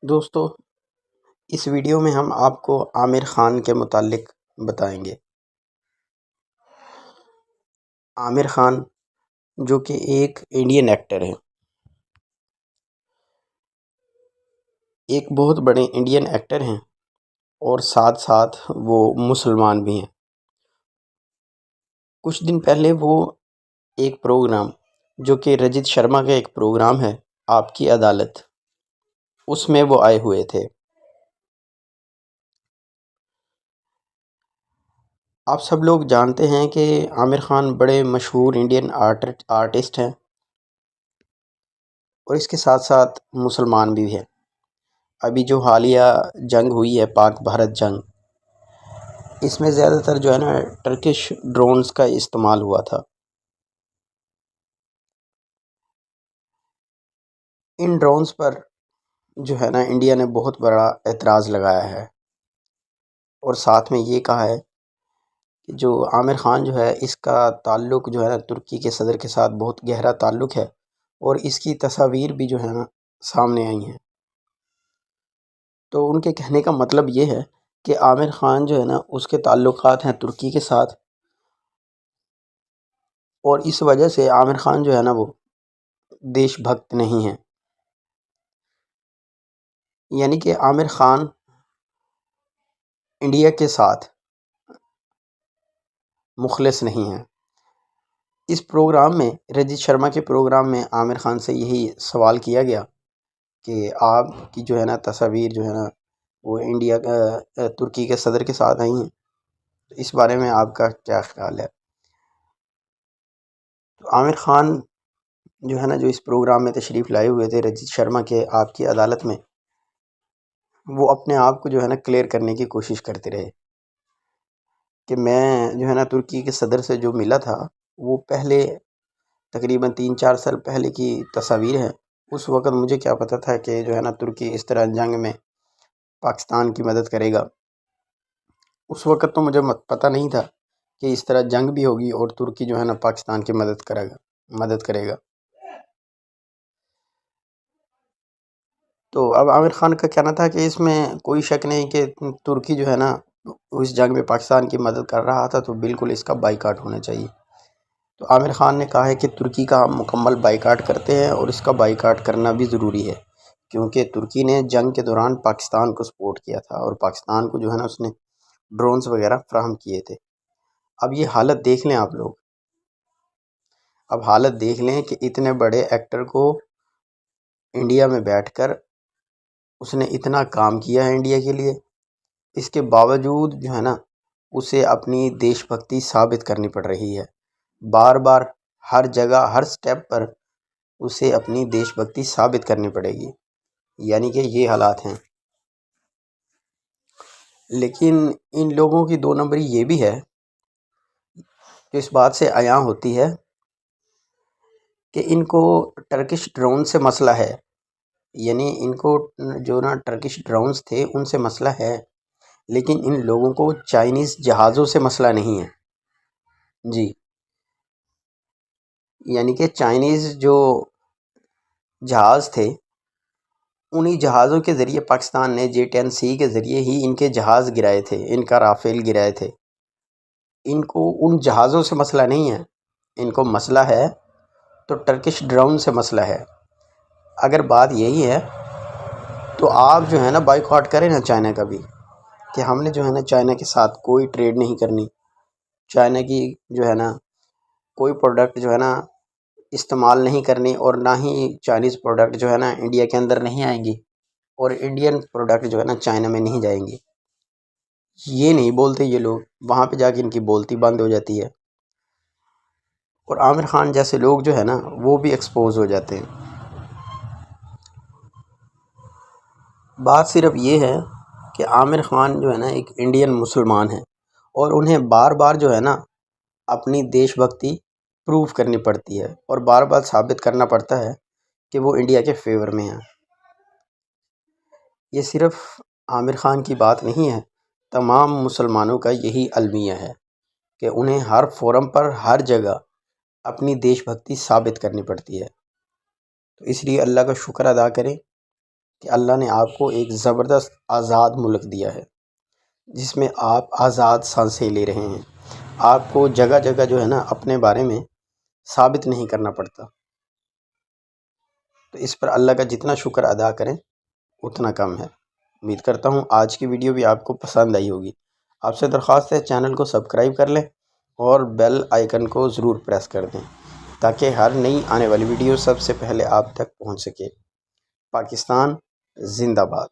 دوستو، اس ویڈیو میں ہم آپ کو عامر خان کے متعلق بتائیں گے۔ عامر خان جو کہ ایک انڈین ایکٹر ہے، ایک بہت بڑے انڈین ایکٹر ہیں اور ساتھ ساتھ وہ مسلمان بھی ہیں۔ کچھ دن پہلے وہ ایک پروگرام جو کہ رجت شرما کا ایک پروگرام ہے، آپ کی عدالت، اس میں وہ آئے ہوئے تھے۔ آپ سب لوگ جانتے ہیں کہ عامر خان بڑے مشہور انڈین آرٹسٹ ہیں اور اس کے ساتھ ساتھ مسلمان بھی ہیں۔ ابھی جو حالیہ جنگ ہوئی ہے، پاک بھارت جنگ، اس میں زیادہ تر جو ہے نا ٹرکش ڈرونز کا استعمال ہوا تھا۔ ان ڈرونز پر جو ہے نا انڈیا نے بہت بڑا اعتراض لگایا ہے اور ساتھ میں یہ کہا ہے کہ جو عامر خان جو ہے، اس کا تعلق جو ہے نا ترکی کے صدر کے ساتھ بہت گہرا تعلق ہے اور اس کی تصاویر بھی جو ہے نا سامنے آئی ہیں۔ تو ان کے کہنے کا مطلب یہ ہے کہ عامر خان جو ہے نا اس کے تعلقات ہیں ترکی کے ساتھ، اور اس وجہ سے عامر خان جو ہے نا وہ دیش بھکت نہیں ہے، یعنی کہ عامر خان انڈیا کے ساتھ مخلص نہیں ہے۔ اس پروگرام میں، رجت شرما کے پروگرام میں، عامر خان سے یہی سوال کیا گیا کہ آپ کی جو ہے نا تصاویر جو ہے نا وہ انڈیا ترکی کے صدر کے ساتھ آئی ہیں، اس بارے میں آپ کا کیا خیال ہے؟ تو عامر خان جو ہے نا جو اس پروگرام میں تشریف لائے ہوئے تھے رجت شرما کے آپ کی عدالت میں، وہ اپنے آپ کو جو ہے نا کلیئر کرنے کی کوشش کرتے رہے کہ میں جو ہے نا ترکی کے صدر سے جو ملا تھا، وہ پہلے تقریباً 3-4 سال پہلے کی تصاویر ہے۔ اس وقت مجھے کیا پتہ تھا کہ جو ہے نا ترکی اس طرح جنگ میں پاکستان کی مدد کرے گا۔ اس وقت تو مجھے پتہ نہیں تھا کہ اس طرح جنگ بھی ہوگی اور ترکی جو ہے نا پاکستان کی مدد کرے گا۔ تو اب عامر خان کا کہنا تھا کہ اس میں کوئی شک نہیں کہ ترکی جو ہے نا اس جنگ میں پاکستان کی مدد کر رہا تھا، تو بالکل اس کا بائیکاٹ ہونا چاہیے۔ تو عامر خان نے کہا ہے کہ ترکی کا ہم مکمل بائیکاٹ کرتے ہیں اور اس کا بائیکاٹ کرنا بھی ضروری ہے، کیونکہ ترکی نے جنگ کے دوران پاکستان کو سپورٹ کیا تھا اور پاکستان کو جو ہے نا اس نے ڈرونز وغیرہ فراہم کیے تھے۔ اب یہ حالت دیکھ لیں آپ لوگ، اب حالت دیکھ لیں کہ اتنے بڑے ایکٹر کو انڈیا میں بیٹھ کر اس نے اتنا کام کیا ہے انڈیا کے لیے، اس کے باوجود جو ہے نا اسے اپنی دیش بھکتی ثابت کرنی پڑ رہی ہے۔ بار بار ہر جگہ ہر سٹیپ پر اسے اپنی دیش بھکتی ثابت کرنی پڑے گی، یعنی کہ یہ حالات ہیں۔ لیکن ان لوگوں کی 2 نمبری یہ بھی ہے جو اس بات سے عیاں ہوتی ہے کہ ان کو ٹرکش ڈرون سے مسئلہ ہے، یعنی ان کو جو نا ٹرکش ڈرونز تھے ان سے مسئلہ ہے، لیکن ان لوگوں کو چائنیز جہازوں سے مسئلہ نہیں ہے۔ جی، یعنی کہ چائنیز جو جہاز تھے، انہی جہازوں کے ذریعے پاکستان نے J-10C کے ذریعے ہی ان کے جہاز گرائے تھے، ان کا رافیل گرائے تھے۔ ان کو ان جہازوں سے مسئلہ نہیں ہے، ان کو مسئلہ ہے تو ٹرکش ڈرون سے مسئلہ ہے۔ اگر بات یہی ہے تو آپ جو ہے نا بائیکاٹ کریں نا چائنا کا بھی، کہ ہم نے جو ہے نا چائنا کے ساتھ کوئی ٹریڈ نہیں کرنی، چائنا کی جو ہے نا کوئی پروڈکٹ جو ہے نا استعمال نہیں کرنی، اور نہ ہی چائنیز پروڈکٹ جو ہے نا انڈیا کے اندر نہیں آئیں گی، اور انڈین پروڈکٹ جو ہے نا چائنا میں نہیں جائیں گی۔ یہ نہیں بولتے یہ لوگ، وہاں پہ جا کے ان کی بولتی بند ہو جاتی ہے، اور عامر خان جیسے لوگ جو ہے نا وہ بھی ایکسپوز ہو جاتے ہیں۔ بات صرف یہ ہے کہ عامر خان جو ہے نا ایک انڈین مسلمان ہے، اور انہیں بار بار جو ہے نا اپنی دیش بھکتی پروف کرنی پڑتی ہے اور بار بار ثابت کرنا پڑتا ہے کہ وہ انڈیا کے فیور میں ہیں۔ یہ صرف عامر خان کی بات نہیں ہے، تمام مسلمانوں کا یہی المیہ ہے کہ انہیں ہر فورم پر ہر جگہ اپنی دیش بھکتی ثابت کرنی پڑتی ہے۔ تو اس لیے اللہ کا شکر ادا کریں کہ اللہ نے آپ کو ایک زبردست آزاد ملک دیا ہے جس میں آپ آزاد سانسیں لے رہے ہیں. آپ کو جگہ جگہ جو ہے نا اپنے بارے میں ثابت نہیں کرنا پڑتا. تو اس پر اللہ کا جتنا شکر ادا کریں اتنا کم ہے. امید کرتا ہوں آج کی ویڈیو بھی آپ کو پسند آئی ہوگی. آپ سے درخواست ہے چینل کو سبسکرائب کر لیں اور بیل آئیکن کو ضرور پریس کر دیں تاکہ ہر نئی آنے والی ویڈیو سب سے پہلے آپ تک پہنچ سکے. پاکستان زندہ باد.